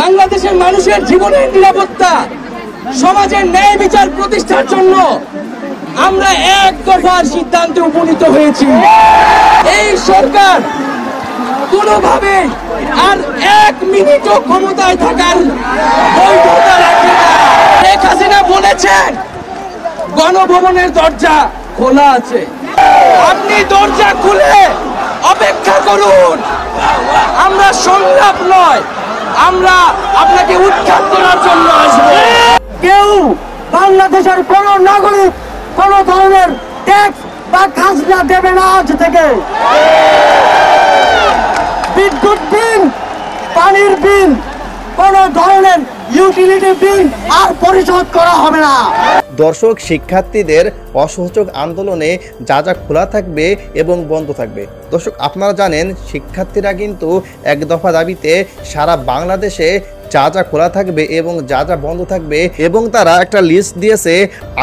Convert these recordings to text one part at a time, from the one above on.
বাংলাদেশের মানুষের জীবনের নিরাপত্তা, সমাজের ন্যায় বিচার প্রতিষ্ঠার জন্য আমরা এক দফার সিদ্ধান্তে উপনীত হয়েছি। এই সরকার কোনোভাবে আর 1 মিনিটও ক্ষমতায় থাকার বৈধতা রাখে না। শেখ হাসিনা বলেছেন গণভবনের দরজা খোলা আছে, আপনি দরজা খুলে অপেক্ষা করুন। আমরা সংলাপ নয়, আমরা আপনাকে উৎখাত করার জন্য আসবো। কেউ বাংলাদেশের কোন নাগরিক কোন ধরনের ট্যাক্স বা খাজনা দেবে না। আজ থেকে বিদ্যুৎ বিল, পানির বিল, কোন ধরনের ইউটিলিটি বিল আর পরিশোধ করা হবে না। দর্শক, শিক্ষার্থীদের অসহযোগ আন্দোলনে যা যা খোলা থাকবে এবং বন্ধ থাকবে। দর্শক, আপনারা জানেন শিক্ষার্থীরা কিন্তু এক দফা দাবিতে সারা বাংলাদেশে যা যা খোলা থাকবে এবং যা যা বন্ধ থাকবে, এবং তারা একটা লিস্ট দিয়েছে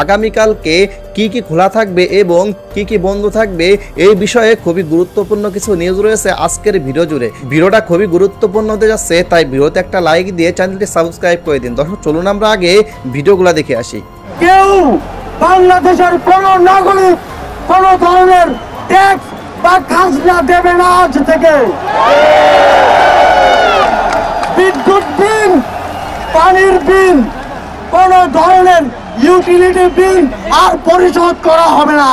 আগামীকালকে কি কি খোলা থাকবে এবং কি কি বন্ধ থাকবে। এই বিষয়ে খুবই গুরুত্বপূর্ণ কিছু নিউজ রয়েছে আজকের ভিডিও জুড়ে। ভিডিওটা খুবই গুরুত্বপূর্ণ হতে যাচ্ছে, তাই ভিডিওতে একটা লাইক দিয়ে চ্যানেলটি সাবস্ক্রাইব করে দিন। দর্শক, চলুন আমরা আগে ভিডিওগুলো দেখে আসি। কেউ বাংলাদেশের কোন নাগরিক কোন ধরনের ট্যাক্স বা খাজনা দেবে না। আজ থেকে বিদ্যুৎ বিল, পানির বিল, কোন ধরনের ইউটিলিটি বিল আর পরিশোধ করা হবে না।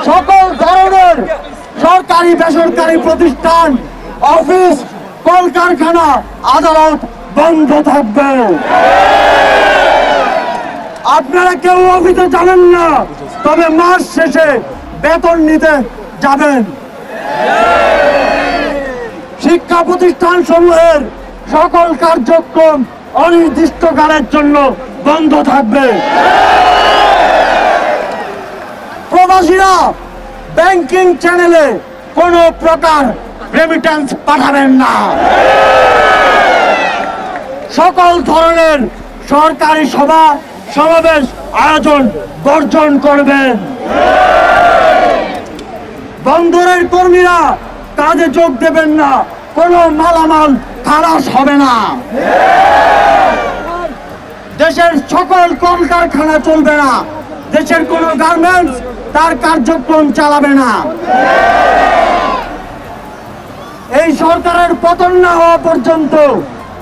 সকল ধরনের সরকারি বেসরকারি প্রতিষ্ঠান, অফিস, কলকারখানা, আদালত বন্ধ থাকবে। আপনারা কেউ অফিসে যাবেন না, তবে মাস শেষে বেতন নিতে যাবেন। শিক্ষা প্রতিষ্ঠান সমূহের সকল কার্যক্রম অনির্দিষ্টকালের জন্য বন্ধ থাকবে। প্রবাসীরা ব্যাংকিং চ্যানেলে কোনো প্রকার রেমিটেন্স পাঠাবেন না। সকল ধরনের সরকারি সভা সমাবেশ আয়োজন বর্জন করবেন। বন্দরের কর্মীরা কাজে যোগ দেবেন না, কোনো মালামাল খালাস হবে না। দেশের সকল কলকারখানা চলবে না, দেশের কোনো গার্মেন্টস তার কার্যক্রম চালাবে না। এই সরকারের পতন না হওয়া পর্যন্ত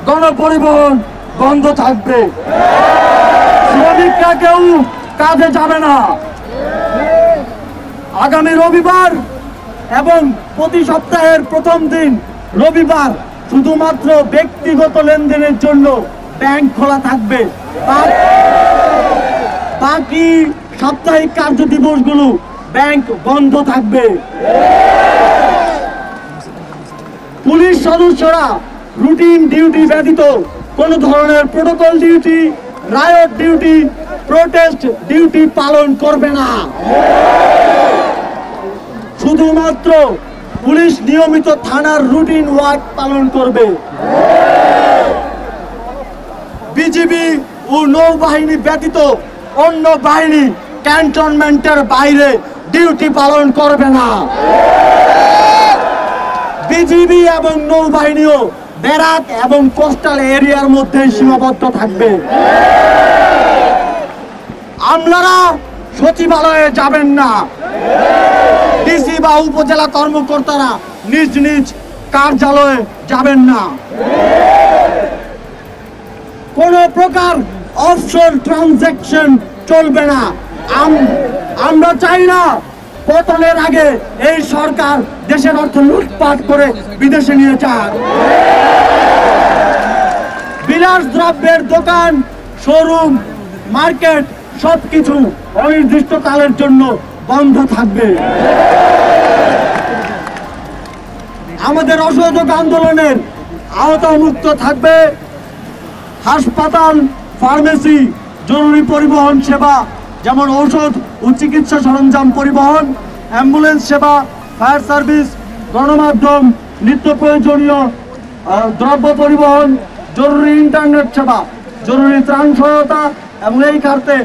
গণপরিবহন বন্ধ থাকবে। শ্রমিকরা কেউ কাজে যাবে না। আগামী রবিবার এবং প্রতি সপ্তাহের প্রথম দিন রবিবার শুধুমাত্র ব্যক্তিগত লেনদেনের জন্য ব্যাংক খোলা থাকবে। বাকি সাপ্তাহিক কার্য দিবসগুলো ব্যাংক বন্ধ থাকবে। পুলিশ সদস্যরা রুটিন ডিউটি ব্যতীত কোন ধরনের protocol duty, riot duty, protest duty পালন করবে না। শুধুমাত্র পুলিশ নিয়মিত থানার রুটিন ওয়ার্ক পালন করবে। বিজিবি ও নৌবাহিনী ব্যতীত অন্য বাহিনী ক্যান্টনমেন্টের বাইরে ডিউটি পালন করবে না। বিজিবি এবং নৌবাহিনীও ব্যারাক এবং কোস্টাল এরিয়ার মধ্যে সীমাবদ্ধ থাকবে। আমলারা সচিবালয়ে যাবেন না। ডিসি বা উপজেলা কর্মকর্তারা নিজ নিজ কার্যালয়ে যাবেন না। কোন প্রকার অফশোর ট্রানজাকশন চলবে না। আমরা চাই না পতনের আগে এই সরকার দেশের অর্থ লুটপাট করে বিদেশে নিয়ে যাক। বিলাস দ্রব্যের দোকান, শোরুম, মার্কেট সবকিছু অনির্দিষ্টকালের জন্য বন্ধ থাকবে। আমাদের অসহযোগ আন্দোলনের আওতামুক্ত থাকবে হাসপাতাল, ফার্মেসি, জরুরি পরিবহন সেবা যেমন ঔষধ ও চিকিৎসা সরঞ্জাম পরিবহন, অ্যাম্বুলেন্স সেবা, ফায়ার সার্ভিস, গণমাধ্যম, নিত্য প্রয়োজনীয় দ্রব্য পরিবহন, জরুরি ইন্টারনেট সেবা, জরুরি ত্রাণ সহায়তা এবং এই খাতে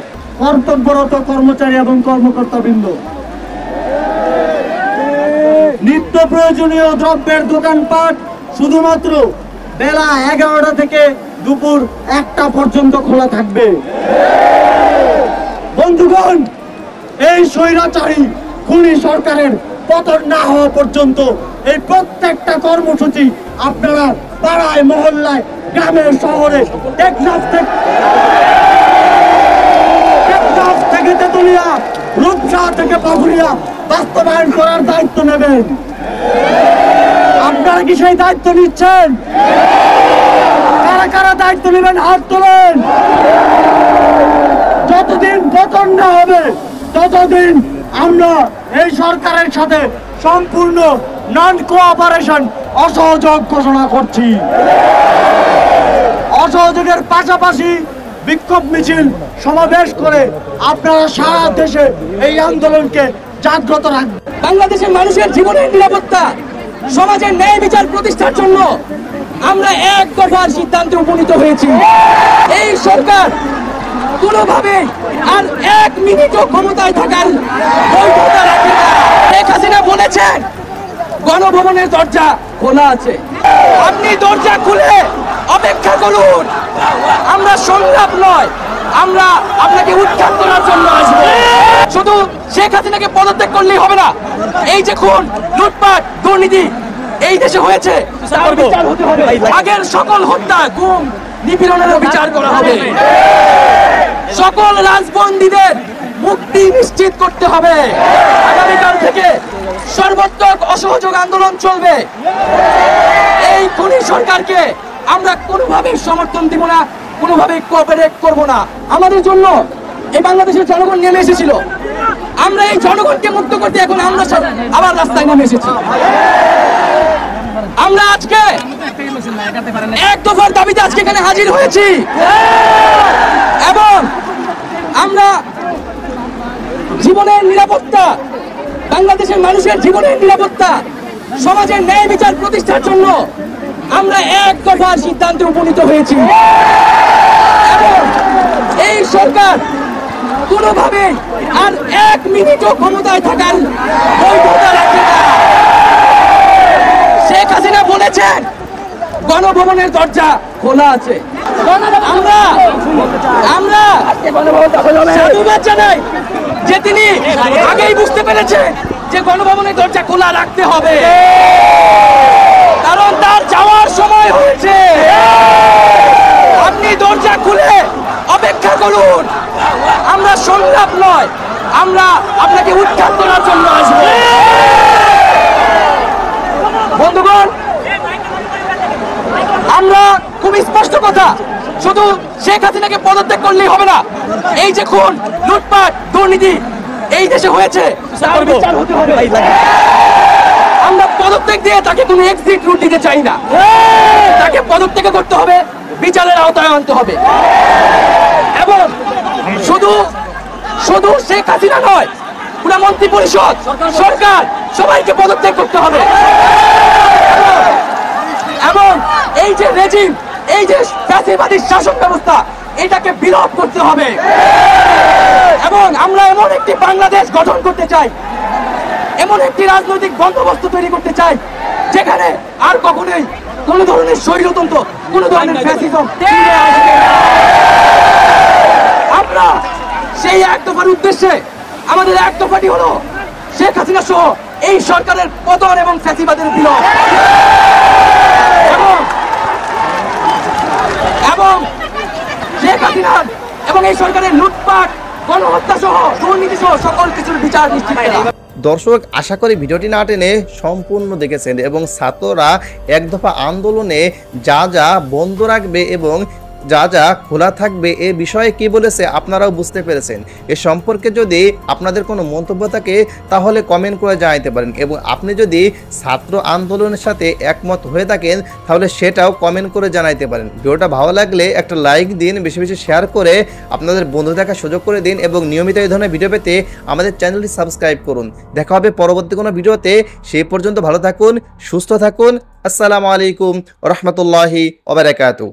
কর্তব্যরত কর্মচারী এবং কর্মকর্তাবৃন্দ। নিত্য প্রয়োজনীয় দ্রব্যের দোকানপাট শুধুমাত্র বেলা 11টা থেকে দুপুর 1টা পর্যন্ত খোলা থাকবে। বন্ধুগণ, এই স্বৈরাচারী খুনি সরকারের পতন না হওয়া পর্যন্ত এই প্রত্যেকটা কর্মসূচি আপনারা পাড়ায় মহল্লায় গ্রামে শহরে টেকনাফ থেকে তেতুলিয়া রূপসা থেকে পাথুরিয়া বাস্তবায়ন করার দায়িত্ব নেবেন। আপনারা কি সেই দায়িত্ব নিচ্ছেন? কারা কারা দায়িত্ব নেবেন হাত তোলেন। যতদিন পতন না হবে ততদিন আমরা এই সরকারের সাথে সম্পূর্ণ নন কোঅপারেশন অসহযোগ ঘোষণা করছি। অসহযোগের পাশাপাশি বিক্ষোভ মিছিল সমাবেশ করে আপনারা সারা দেশে এই আন্দোলনকে জাগ্রত রাখবেন। বাংলাদেশের মানুষের জীবনের নিরাপত্তা, সমাজের ন্যায় বিচার প্রতিষ্ঠার জন্য আমরা এক দফার সিদ্ধান্তে উপনীত হয়েছি। এই সরকার কোনোভাবে আর 1 মিনিটও ক্ষমতায় থাকার বৈধতা রাখে না। শেখ হাসিনা বলেছেন গণভবনের দরজা খোলা আছে, আপনি দরজা খুলে অপেক্ষা করুন। আমরা সংলাপ নয়, আমরা আপনাকে উৎখাত করার জন্য আসবো। শুধু শেখ হাসিনাকে পদত্যাগ করলেই হবে না, এই যে খুন, লুটপাট, দুর্নীতি এই দেশে হয়েছে তার বিচার হতে হবে। আগের সকল হত্যা, গুম, নিপীড়নের বিচার করা হবে। সকল রাজবন্দীদের মুক্তি নিশ্চিত করতে হবে। আগামীকাল থেকে সর্বোত্তক অসহযোগ আন্দোলন চলবে। এই খুনি সরকারকে আমরা কোনোভাবেই সমর্থন দিব না, কোনোভাবেই কোঅপারেট করব না। আমাদের জন্য এই বাংলাদেশের জনগণ নেমে এসেছিল, আমরা এই জনগণকে মুক্ত করতে এখন আমরা আবার রাস্তায় নেমে এসেছি। আমরা আজকে এক দফার দাবিতে আজকে এখানে হাজির হয়েছি এবং আমরা জীবনের নিরাপত্তা, বাংলাদেশের মানুষের জীবনের নিরাপত্তা, সমাজের ন্যায় বিচার প্রতিষ্ঠার জন্য আমরা এক দফার সিদ্ধান্তে উপনীত হয়েছি এবং এই সরকার কোনোভাবে আর 1 মিনিটও ক্ষমতায় থাকার বৈধতা রাখে না। শেখ হাসিনা বলেছেন গণভবনের দরজা খোলা আছে। আমরা সাধুবাদ জানাই যে তিনি আগেই বুঝতে পেরেছেন যে গণভবনের দরজা খোলা রাখতে হবে, কারণ তার যাওয়ার সময় হয়েছে। আপনি দরজা খুলে অপেক্ষা করুন। আমরা সংলাপ নয়, আমরা আপনাকে উৎখাত করার জন্য আসবো। বন্ধুগণ, আমরা খুব স্পষ্ট কথা, শুধু শেখ হাসিনাকে পদত্যাগ করলেই হবে না, এই যে খুন, লুটপাট, দুর্নীতি এই দেশে হয়েছে তার বিচার হতে হবে। আমরা পদত্যাগ দিয়ে তাকে কোনো এক্সিট রুট দিতে চাই না, তাকে পদত্যাগ করতে হবে, বিচারের আওতায় আনতে হবে। এবং শুধু শেখ হাসিনা নয়, পুরো মন্ত্রী পরিষদ, সরকার সবাইকে পদত্যাগ করতে হবে এবং এই যে রেজিম, এই যে ফ্যাসিবাদী শাসন ব্যবস্থা, এটাকে বিলোপ করতে হবে এবং আমরা এমন একটি বাংলাদেশ গঠন করতে চাই, এমন একটি রাজনৈতিক বন্দোবস্ত তৈরি করতে চাই যেখানে আর কখনোই কোন ধরনের স্বৈরতন্ত্র, কোন ধরনের ফ্যাসিজম ফিরে আসবে না। আমরা সেই এক দফার উদ্দেশ্যে আমাদের এক দফাটি হলো শেখ হাসিনা সহ এই সরকারের পতন এবং ফ্যাসিবাদের বিলোপ এবং শেখ হাসিনা এবং এই সরকারের লুটপাট, গণহত্যা সহ দুর্নীতি সহ সকল কিছুর বিচার নিশ্চিত করা। দর্শক, আশা করি ভিডিওটি না টেনে সম্পূর্ণ দেখেছেন এবং ছাত্ররা এক দফা আন্দোলনে যা যা বন্ধ রাখবে এবং যা যা খোলা থাকবে এ বিষয়ে কি বলেছে আপনারাও বুঝতে পেরেছেন। এ সম্পর্কে যদি আপনাদের কোনো মন্তব্য থাকে তাহলে কমেন্ট করে জানাতে পারেন এবং আপনি যদি ছাত্র আন্দোলনের সাথে একমত হয়ে থাকেন তাহলে সেটাও কমেন্ট করে জানাতে পারেন। ভিডিওটা ভালো লাগলে একটা লাইক দিন, বেশি বেশি শেয়ার করে আপনাদের বন্ধু দেখার সুযোগ করে দিন এবং নিয়মিত এই ধরনের ভিডিও পেতে আমাদের চ্যানেলটি সাবস্ক্রাইব করুন। দেখা হবে পরবর্তী কোনো ভিডিওতে। সেই পর্যন্ত ভালো থাকুন, সুস্থ থাকুন। আসসালামু আলাইকুম ওয়া রাহমাতুল্লাহি ওয়া বারাকাতুহু।